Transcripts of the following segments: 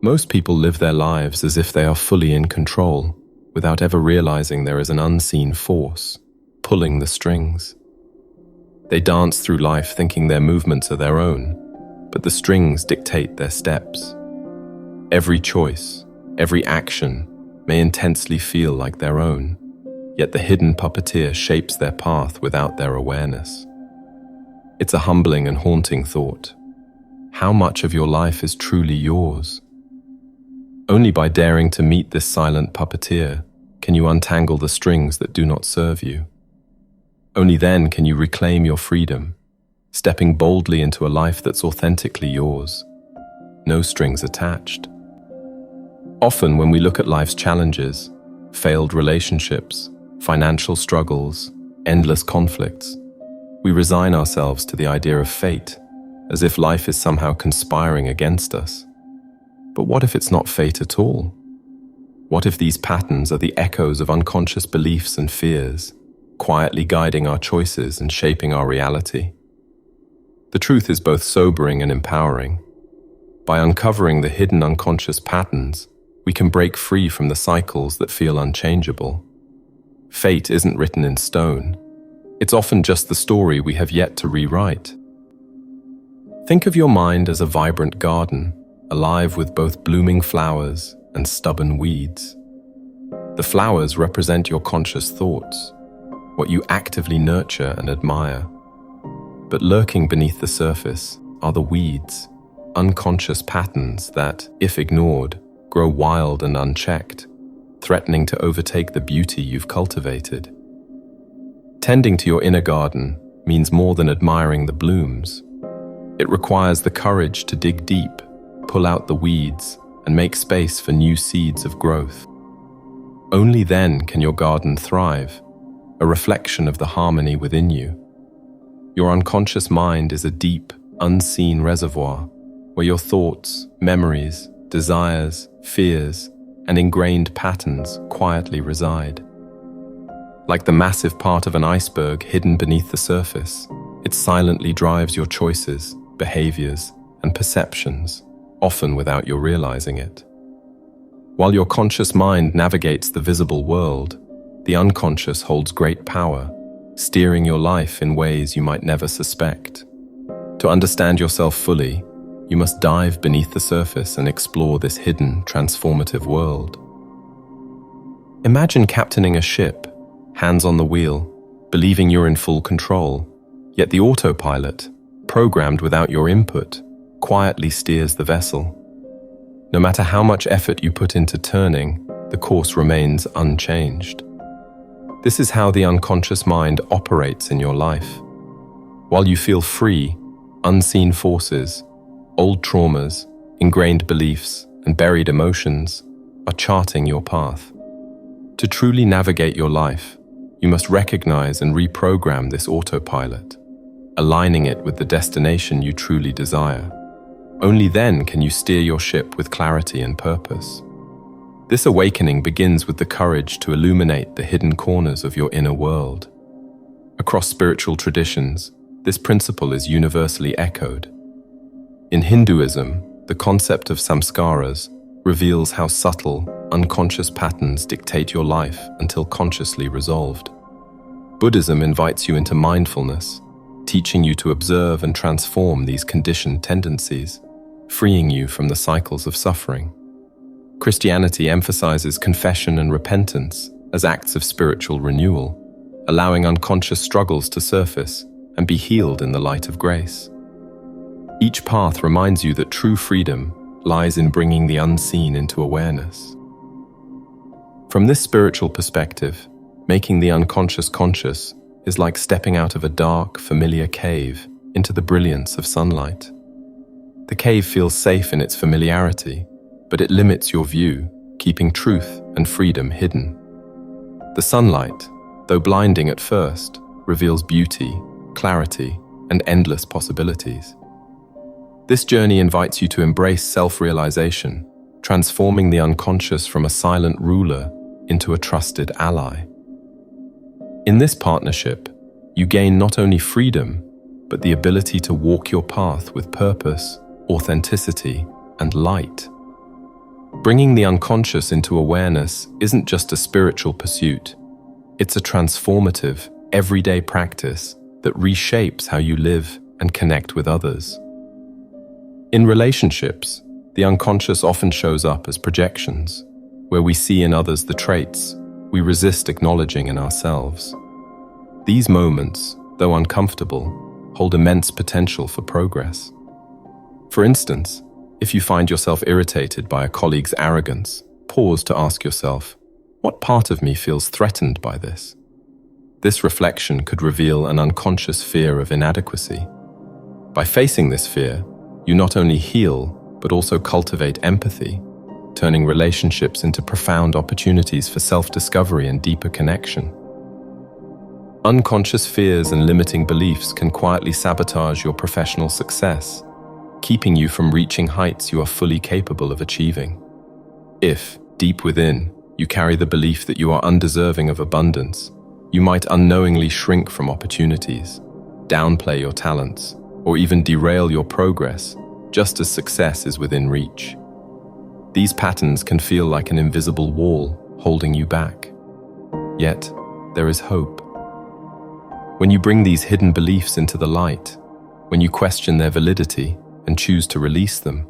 Most people live their lives as if they are fully in control, without ever realizing there is an unseen force pulling the strings. They dance through life thinking their movements are their own, but the strings dictate their steps. Every choice, every action may intensely feel like their own, yet the hidden puppeteer shapes their path without their awareness. It's a humbling and haunting thought. How much of your life is truly yours? Only by daring to meet this silent puppeteer can you untangle the strings that do not serve you. Only then can you reclaim your freedom, stepping boldly into a life that's authentically yours, no strings attached. Often when we look at life's challenges, failed relationships, financial struggles, endless conflicts, we resign ourselves to the idea of fate, as if life is somehow conspiring against us. But what if it's not fate at all? What if these patterns are the echoes of unconscious beliefs and fears, quietly guiding our choices and shaping our reality? The truth is both sobering and empowering. By uncovering the hidden unconscious patterns, we can break free from the cycles that feel unchangeable. Fate isn't written in stone. It's often just the story we have yet to rewrite. Think of your mind as a vibrant garden, alive with both blooming flowers and stubborn weeds. The flowers represent your conscious thoughts, what you actively nurture and admire. But lurking beneath the surface are the weeds, unconscious patterns that, if ignored, grow wild and unchecked, threatening to overtake the beauty you've cultivated. Tending to your inner garden means more than admiring the blooms. It requires the courage to dig deep, pull out the weeds, and make space for new seeds of growth. Only then can your garden thrive, a reflection of the harmony within you. Your unconscious mind is a deep, unseen reservoir where your thoughts, memories, desires, fears, and ingrained patterns quietly reside. Like the massive part of an iceberg hidden beneath the surface, it silently drives your choices, behaviors, and perceptions, often without your realizing it. While your conscious mind navigates the visible world, the unconscious holds great power, steering your life in ways you might never suspect. To understand yourself fully, you must dive beneath the surface and explore this hidden, transformative world. Imagine captaining a ship, hands on the wheel, believing you're in full control, yet the autopilot, programmed without your input, quietly steers the vessel. No matter how much effort you put into turning, the course remains unchanged. This is how the unconscious mind operates in your life. While you feel free, unseen forces, old traumas, ingrained beliefs, and buried emotions are charting your path. To truly navigate your life, you must recognize and reprogram this autopilot, aligning it with the destination you truly desire. Only then can you steer your ship with clarity and purpose. This awakening begins with the courage to illuminate the hidden corners of your inner world. Across spiritual traditions, this principle is universally echoed. In Hinduism, the concept of samskaras reveals how subtle, unconscious patterns dictate your life until consciously resolved. Buddhism invites you into mindfulness, teaching you to observe and transform these conditioned tendencies, freeing you from the cycles of suffering. Christianity emphasizes confession and repentance as acts of spiritual renewal, allowing unconscious struggles to surface and be healed in the light of grace. Each path reminds you that true freedom lies in bringing the unseen into awareness. From this spiritual perspective, making the unconscious conscious is like stepping out of a dark, familiar cave into the brilliance of sunlight. The cave feels safe in its familiarity, but it limits your view, keeping truth and freedom hidden. The sunlight, though blinding at first, reveals beauty, clarity, and endless possibilities. This journey invites you to embrace self-realization, transforming the unconscious from a silent ruler into a trusted ally. In this partnership, you gain not only freedom, but the ability to walk your path with purpose, authenticity, and light. Bringing the unconscious into awareness isn't just a spiritual pursuit. It's a transformative, everyday practice that reshapes how you live and connect with others. In relationships, the unconscious often shows up as projections, where we see in others the traits we resist acknowledging in ourselves. These moments, though uncomfortable, hold immense potential for progress. For instance, if you find yourself irritated by a colleague's arrogance, pause to ask yourself, what part of me feels threatened by this? This reflection could reveal an unconscious fear of inadequacy. By facing this fear, you not only heal, but also cultivate empathy, turning relationships into profound opportunities for self-discovery and deeper connection. Unconscious fears and limiting beliefs can quietly sabotage your professional success, keeping you from reaching heights you are fully capable of achieving. If, deep within, you carry the belief that you are undeserving of abundance, you might unknowingly shrink from opportunities, downplay your talents, or even derail your progress, just as success is within reach. These patterns can feel like an invisible wall holding you back. Yet, there is hope. When you bring these hidden beliefs into the light, when you question their validity and choose to release them,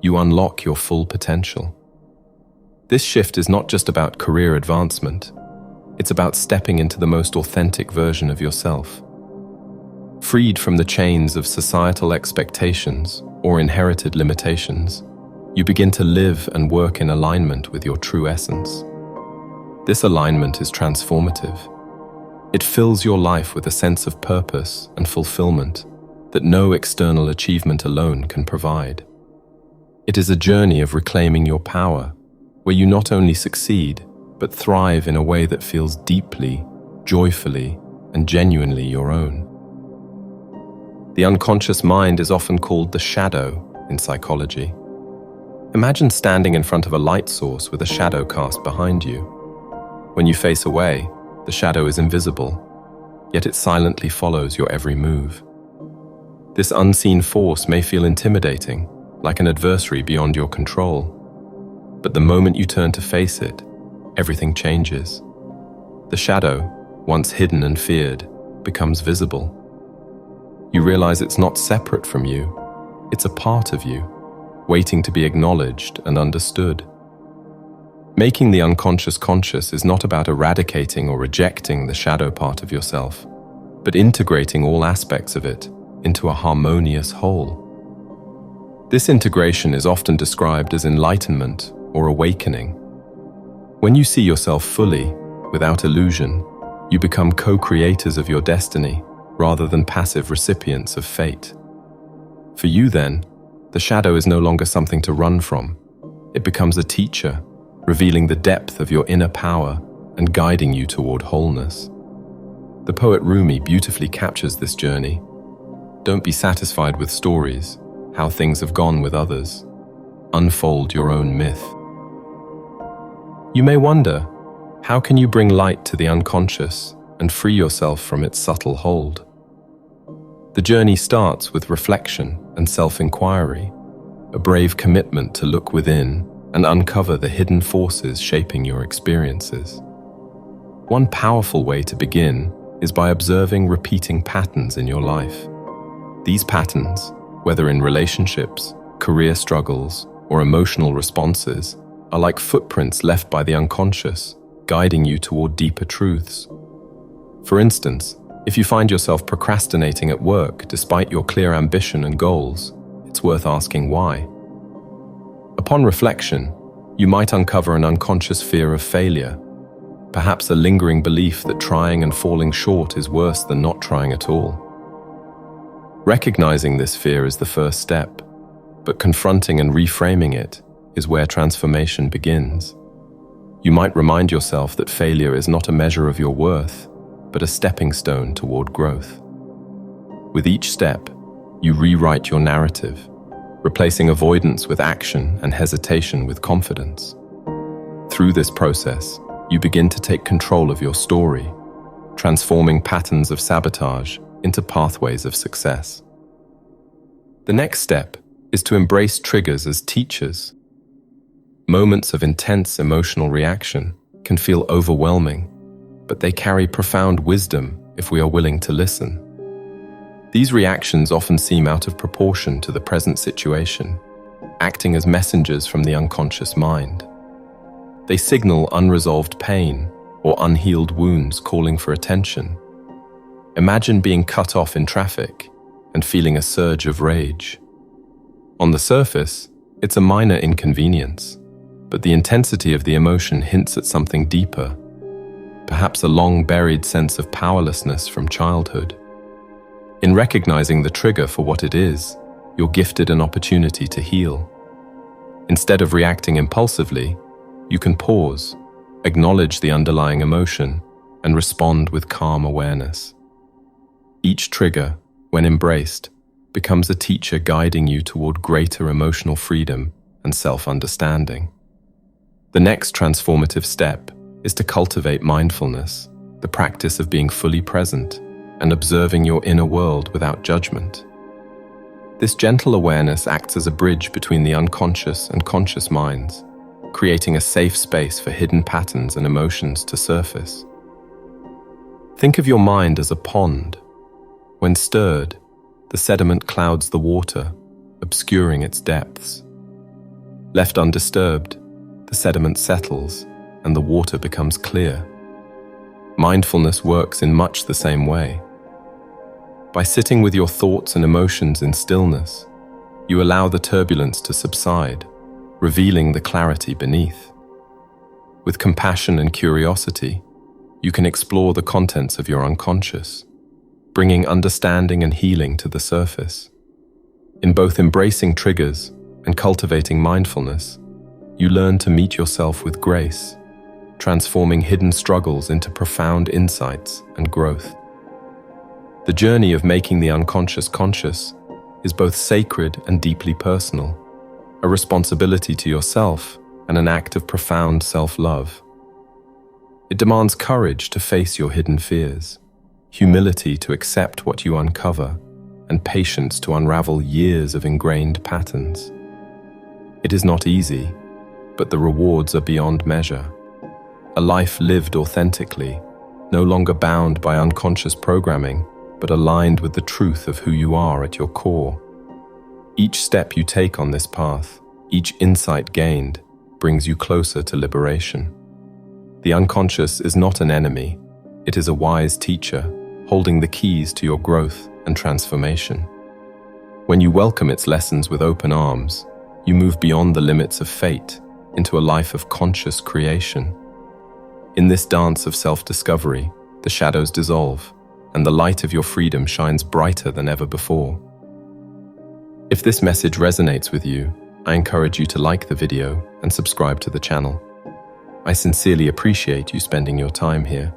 you unlock your full potential. This shift is not just about career advancement, it's about stepping into the most authentic version of yourself. Freed from the chains of societal expectations or inherited limitations, you begin to live and work in alignment with your true essence. This alignment is transformative. It fills your life with a sense of purpose and fulfillment that no external achievement alone can provide. It is a journey of reclaiming your power, where you not only succeed, but thrive in a way that feels deeply, joyfully, and genuinely your own. The unconscious mind is often called the shadow in psychology. Imagine standing in front of a light source with a shadow cast behind you. When you face away, the shadow is invisible, yet it silently follows your every move. This unseen force may feel intimidating, like an adversary beyond your control. But the moment you turn to face it, everything changes. The shadow, once hidden and feared, becomes visible. You realize it's not separate from you, it's a part of you, waiting to be acknowledged and understood. Making the unconscious conscious is not about eradicating or rejecting the shadow part of yourself, but integrating all aspects of it into a harmonious whole. This integration is often described as enlightenment or awakening. When you see yourself fully, without illusion, you become co-creators of your destiny rather than passive recipients of fate. For you then, the shadow is no longer something to run from. It becomes a teacher, revealing the depth of your inner power and guiding you toward wholeness. The poet Rumi beautifully captures this journey. Don't be satisfied with stories, how things have gone with others. Unfold your own myth. You may wonder, how can you bring light to the unconscious and free yourself from its subtle hold? The journey starts with reflection and self-inquiry, a brave commitment to look within and uncover the hidden forces shaping your experiences. One powerful way to begin is by observing repeating patterns in your life. These patterns, whether in relationships, career struggles, or emotional responses, are like footprints left by the unconscious, guiding you toward deeper truths. For instance, if you find yourself procrastinating at work despite your clear ambition and goals, it's worth asking why. Upon reflection, you might uncover an unconscious fear of failure, perhaps a lingering belief that trying and falling short is worse than not trying at all. Recognizing this fear is the first step, but confronting and reframing it is where transformation begins. You might remind yourself that failure is not a measure of your worth, but a stepping stone toward growth. With each step, you rewrite your narrative, replacing avoidance with action and hesitation with confidence. Through this process, you begin to take control of your story, transforming patterns of sabotage into pathways of success. The next step is to embrace triggers as teachers. Moments of intense emotional reaction can feel overwhelming, but they carry profound wisdom if we are willing to listen. These reactions often seem out of proportion to the present situation, acting as messengers from the unconscious mind. They signal unresolved pain or unhealed wounds calling for attention. Imagine being cut off in traffic and feeling a surge of rage. On the surface, it's a minor inconvenience, but the intensity of the emotion hints at something deeper, perhaps a long-buried sense of powerlessness from childhood. In recognizing the trigger for what it is, you're gifted an opportunity to heal. Instead of reacting impulsively, you can pause, acknowledge the underlying emotion, and respond with calm awareness. Each trigger, when embraced, becomes a teacher guiding you toward greater emotional freedom and self-understanding. The next transformative step is to cultivate mindfulness, the practice of being fully present and observing your inner world without judgment. This gentle awareness acts as a bridge between the unconscious and conscious minds, creating a safe space for hidden patterns and emotions to surface. Think of your mind as a pond. When stirred, the sediment clouds the water, obscuring its depths. Left undisturbed, the sediment settles and the water becomes clear. Mindfulness works in much the same way. By sitting with your thoughts and emotions in stillness, you allow the turbulence to subside, revealing the clarity beneath. With compassion and curiosity, you can explore the contents of your unconscious, bringing understanding and healing to the surface. In both embracing triggers and cultivating mindfulness, you learn to meet yourself with grace, transforming hidden struggles into profound insights and growth. The journey of making the unconscious conscious is both sacred and deeply personal, a responsibility to yourself and an act of profound self-love. It demands courage to face your hidden fears, humility to accept what you uncover, and patience to unravel years of ingrained patterns. It is not easy, but the rewards are beyond measure. A life lived authentically, no longer bound by unconscious programming, but aligned with the truth of who you are at your core. Each step you take on this path, each insight gained, brings you closer to liberation. The unconscious is not an enemy, it is a wise teacher, holding the keys to your growth and transformation. When you welcome its lessons with open arms, you move beyond the limits of fate into a life of conscious creation. In this dance of self-discovery, the shadows dissolve, and the light of your freedom shines brighter than ever before. If this message resonates with you, I encourage you to like the video and subscribe to the channel. I sincerely appreciate you spending your time here.